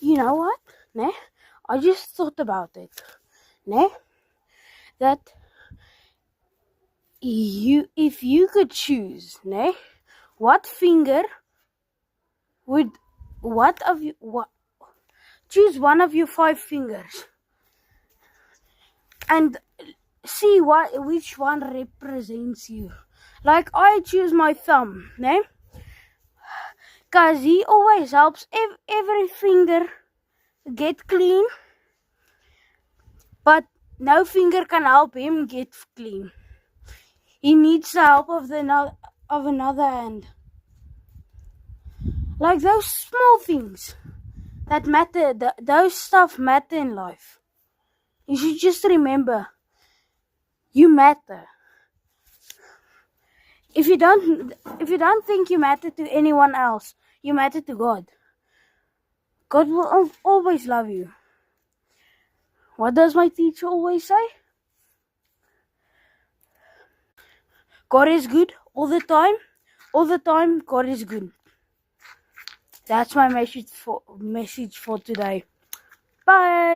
You know what? Ne? I just thought about it. Ne? That if you could choose, ne? What finger would choose one of your 5 fingers and see which one represents you. Like I choose my thumb, ne? Cause he always helps every finger get clean, but no finger can help him get clean. He needs the help of another hand. Like those small things that matter, those stuff matter in life. You should just remember, you matter. If you don't think you matter to anyone else, you matter to God. God will always love you. What does my teacher always say? God is good all the time. All the time, God is good. That's my message for today. Bye.